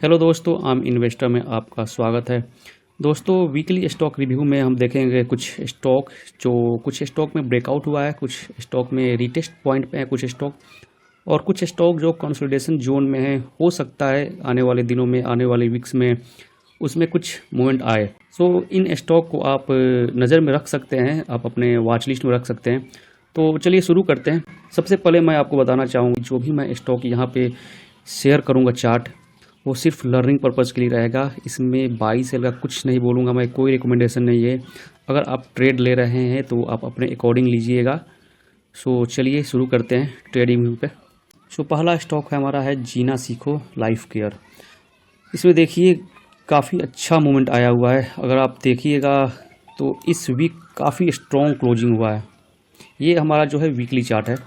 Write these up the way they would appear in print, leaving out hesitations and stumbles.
Hello दोस्तों, आम investor में आपका स्वागत है। दोस्तों, वीकली स्टॉक रिव्यू में हम देखेंगे कुछ स्टॉक में ब्रेकआउट हुआ है, कुछ स्टॉक में रीटेस्ट पॉइंट पे है, कुछ स्टॉक और कुछ स्टॉक जो कंसोलिडेशन जोन में है। हो सकता है आने वाले दिनों में, आने वाले वीक्स में उसमें कुछ मूवमेंट आए। इन स्टॉक को आप नज़र में रख सकते हैं, आप अपने वॉच लिस्ट में रख सकते हैं। तो चलिए शुरू करते हैं। सबसे पहले मैं आपको बताना चाहूँगी, जो भी मैं स्टॉक यहाँ पे शेयर करूँगा चार्ट, वो सिर्फ लर्निंग पर्पज़ के लिए रहेगा। इसमें बाई सेल का कुछ नहीं बोलूँगा मैं, कोई रिकमेंडेशन नहीं है। अगर आप ट्रेड ले रहे हैं तो आप अपने अकॉर्डिंग लीजिएगा। चलिए शुरू करते हैं ट्रेडिंग व्यू पे। पहला स्टॉक है हमारा है जीना सीखो लाइफ केयर। इसमें देखिए काफ़ी अच्छा मूवमेंट आया हुआ है। अगर आप देखिएगा तो इस वीक काफ़ी स्ट्रॉन्ग क्लोजिंग हुआ है। ये हमारा जो है वीकली चार्ट है,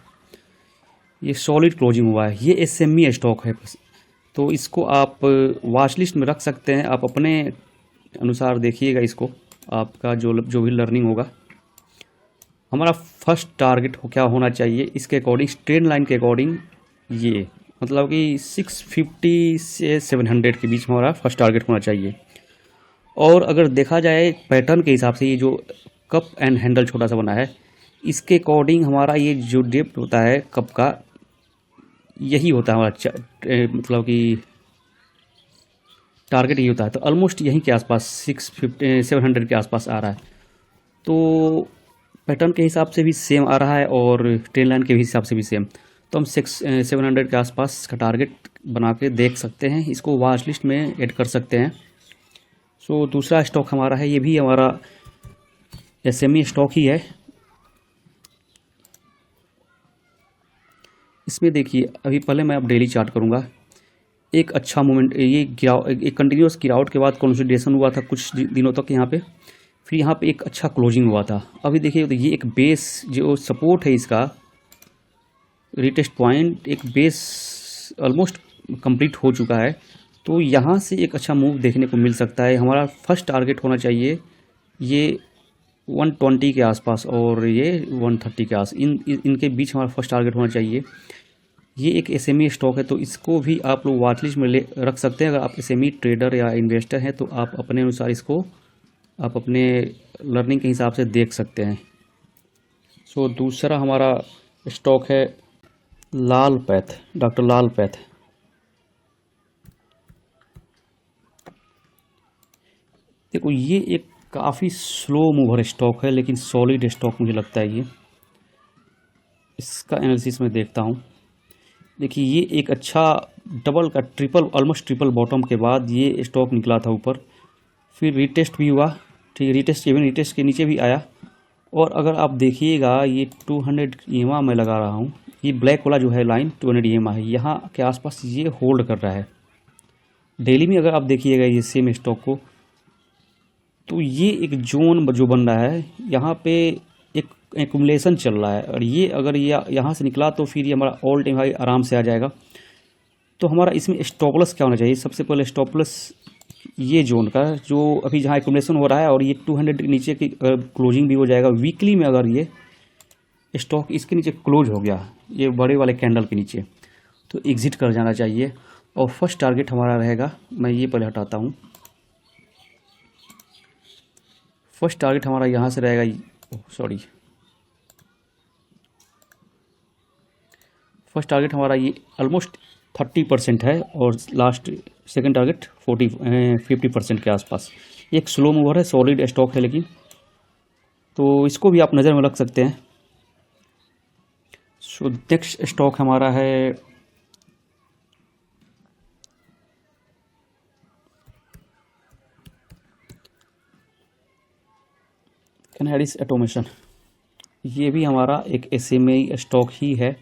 ये सॉलिड क्लोजिंग हुआ है। ये एसएमई स्टॉक है, तो इसको आप वॉच लिस्ट में रख सकते हैं। आप अपने अनुसार देखिएगा इसको, आपका जो भी लर्निंग होगा। हमारा फर्स्ट टारगेट क्या होना चाहिए इसके अकॉर्डिंग, ट्रेंड लाइन के अकॉर्डिंग, ये मतलब कि 650 से 700 के बीच में हमारा फर्स्ट टारगेट होना चाहिए। और अगर देखा जाए पैटर्न के हिसाब से, ये जो कप एंड हैंडल छोटा सा बना है, इसके अकॉर्डिंग हमारा ये जो डेप्थ होता है कप का, यही होता है हमारा मतलब कि टारगेट यही होता है। तो ऑलमोस्ट यहीं के आसपास 650 700 के आसपास आ रहा है। तो पैटर्न के हिसाब से भी सेम आ रहा है और ट्रेन लाइन के भी हिसाब से भी सेम। तो हम 700 के आसपास का टारगेट बना के देख सकते हैं, इसको वॉच लिस्ट में ऐड कर सकते हैं। दूसरा स्टॉक हमारा है, ये भी हमारा एसएमई स्टॉक ही है। इसमें देखिए अभी पहले मैं अब डेली चार्ट करूँगा। एक अच्छा मूवमेंट, ये गिराव, एक कंटिन्यूस गिरावट के बाद कंसोलिडेशन हुआ था कुछ दिनों तक यहाँ पे। फिर यहाँ पे एक अच्छा क्लोजिंग हुआ था। अभी देखिए तो ये एक बेस जो सपोर्ट है, इसका रीटेस्ट पॉइंट, एक बेस ऑलमोस्ट कंप्लीट हो चुका है। तो यहाँ से एक अच्छा मूव देखने को मिल सकता है। हमारा फर्स्ट टारगेट होना चाहिए ये 120 के आसपास और ये 130 के आस इनके बीच हमारा फर्स्ट टारगेट होना चाहिए। ये एक एसएमई स्टॉक है, तो इसको भी आप लोग वॉच लिस्ट में रख सकते हैं। अगर आप एसएमई ट्रेडर या इन्वेस्टर हैं तो आप अपने अनुसार इसको आप अपने लर्निंग के हिसाब से देख सकते हैं। दूसरा हमारा स्टॉक है लाल पैथ, डॉक्टर लाल पैथ। देखो ये एक काफ़ी स्लो मूवर स्टॉक है, लेकिन सॉलिड स्टॉक मुझे लगता है। ये इसका एनालिसिस मैं देखता हूँ। देखिए ये एक अच्छा डबल का ट्रिपल, ऑलमोस्ट ट्रिपल बॉटम के बाद ये स्टॉक निकला था ऊपर, फिर रीटेस्ट भी हुआ। ठीक है, रीटेस्ट के नीचे भी आया। और अगर आप देखिएगा ये 200 EMA मैं लगा रहा हूँ, ये ब्लैक वाला जो है लाइन 200 EMA है, यहाँ के आसपास ये होल्ड कर रहा है। डेली में अगर आप देखिएगा ये सेम स्टॉक को, तो ये एक जोन जो बन रहा है, यहाँ पे एक एक्यूमुलेशन चल रहा है। और ये अगर यहाँ से निकला तो फिर ये हमारा ऑल टाइम हाई आराम से आ जाएगा। तो हमारा इसमें स्टॉपलस क्या होना चाहिए? सबसे पहले स्टॉपलस ये जोन का, जो अभी जहाँ एक्यूमुलेशन हो रहा है, और ये 200 के नीचे की क्लोजिंग भी हो जाएगा वीकली में। अगर ये स्टॉक इसके नीचे क्लोज हो गया, ये बड़े वाले कैंडल के नीचे, तो एग्जिट कर जाना चाहिए। और फर्स्ट टारगेट हमारा रहेगा, मैं ये पहले हटाता हूँ। फर्स्ट टारगेट हमारा यहाँ से रहेगा, फर्स्ट टारगेट हमारा ये ऑलमोस्ट 30% है, और लास्ट सेकंड टारगेट 50% के आसपास। एक स्लो मूवर है, सॉलिड स्टॉक है लेकिन, तो इसको भी आप नज़र में रख सकते हैं। नेक्स्ट स्टॉक हमारा है कैनेडिस ऑटोमेशन। ये भी हमारा एक एसएमई स्टॉक ही है।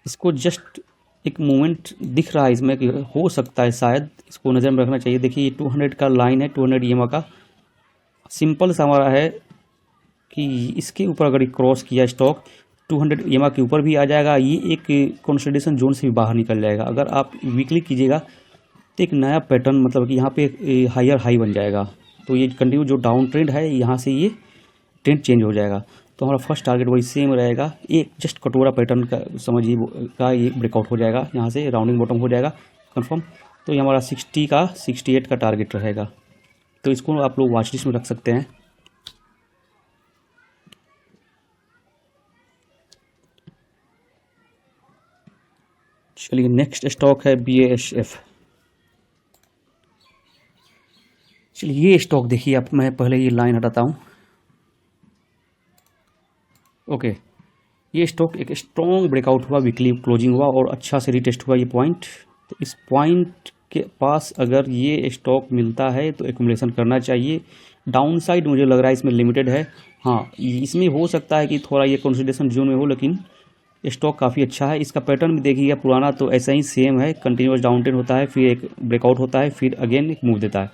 इसको जस्ट एक मूवमेंट दिख रहा है इसमें कि हो सकता है, शायद इसको नज़र में रखना चाहिए। देखिए ये 200 का लाइन है, 200 EMA का। सिंपल सा हमारा है कि इसके ऊपर अगर क्रॉस किया स्टॉक, 200 EMA के ऊपर भी आ जाएगा, ये एक कंसोलिडेशन जोन से भी बाहर निकल जाएगा। अगर आप वीकली कीजिएगा तो एक नया पैटर्न, मतलब कि यहाँ पे हायर हाई बन जाएगा। तो ये कंटिन्यू जो डाउन ट्रेंड है, यहाँ से ये ट्रेंड चेंज हो जाएगा। तो हमारा फर्स्ट टारगेट वही सेम रहेगा। एक जस्ट कटोरा पैटर्न का समझिए का ये ब्रेकआउट हो जाएगा, यहाँ से राउंडिंग बॉटम हो जाएगा कंफर्म। तो ये हमारा 60 का 68 का टारगेट रहेगा, तो इसको आप लोग वॉच लिस्ट में रख सकते हैं। चलिए नेक्स्ट स्टॉक है BASF। चलिए ये स्टॉक देखिए, अब मैं पहले ये लाइन हटाता हूँ। ओके, ये स्टॉक एक स्ट्रॉन्ग ब्रेकआउट हुआ, वीकली क्लोजिंग हुआ और अच्छा से रिटेस्ट हुआ ये पॉइंट। तो इस पॉइंट के पास अगर ये स्टॉक मिलता है तो एक्यूमुलेशन करना चाहिए। डाउन साइड मुझे लग रहा है इसमें लिमिटेड है। हाँ, इसमें हो सकता है कि थोड़ा ये कंसोलिडेशन जोन में हो, लेकिन स्टॉक काफ़ी अच्छा है। इसका पैटर्न भी देखिएगा पुराना तो ऐसा ही सेम है, कंटिन्यूस डाउन ट्रेंड होता है, फिर एक ब्रेकआउट होता है, फिर अगेन एक मूव देता है।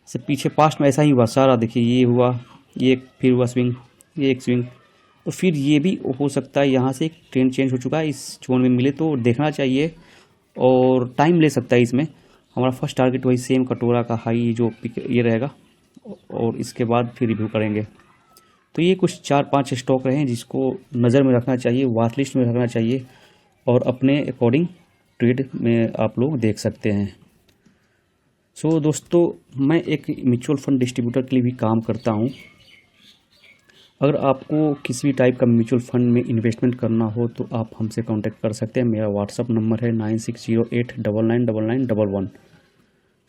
इससे पीछे पास्ट में ऐसा ही हुआ सारा, देखिए ये हुआ, ये फिर हुआ स्विंग, ये एक स्विंग, तो फिर ये भी हो सकता है यहाँ से एक ट्रेंड चेंज हो चुका है, इस जोन में मिले तो देखना चाहिए और टाइम ले सकता है इसमें। हमारा फर्स्ट टारगेट वही सेम कटोरा का हाई जो ये रहेगा, और इसके बाद फिर रिव्यू करेंगे। तो ये कुछ 4-5 स्टॉक रहे हैं जिसको नज़र में रखना चाहिए, वॉच लिस्ट में रखना चाहिए और अपने अकॉर्डिंग ट्रेड में आप लोग देख सकते हैं। सो दोस्तों, मैं एक म्यूचुअल फंड डिस्ट्रीब्यूटर के लिए भी काम करता हूँ। अगर आपको किसी भी टाइप का म्यूचुअल फंड में इन्वेस्टमेंट करना हो तो आप हमसे कांटेक्ट कर सकते हैं। मेरा व्हाट्सअप नंबर है 9608999911।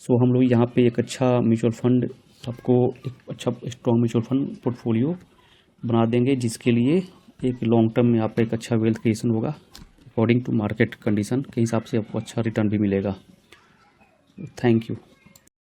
सो हम लोग यहाँ पे एक अच्छा म्यूचुअल फंड, आपको एक अच्छा स्ट्रॉन्ग म्यूचुअल फंड पोर्टफोलियो बना देंगे, जिसके लिए एक लॉन्ग टर्म में आपका एक अच्छा वेल्थ क्रिएशन होगा अकॉर्डिंग टू मार्केट कंडीशन के हिसाब से आपको अच्छा रिटर्न भी मिलेगा। Thank you.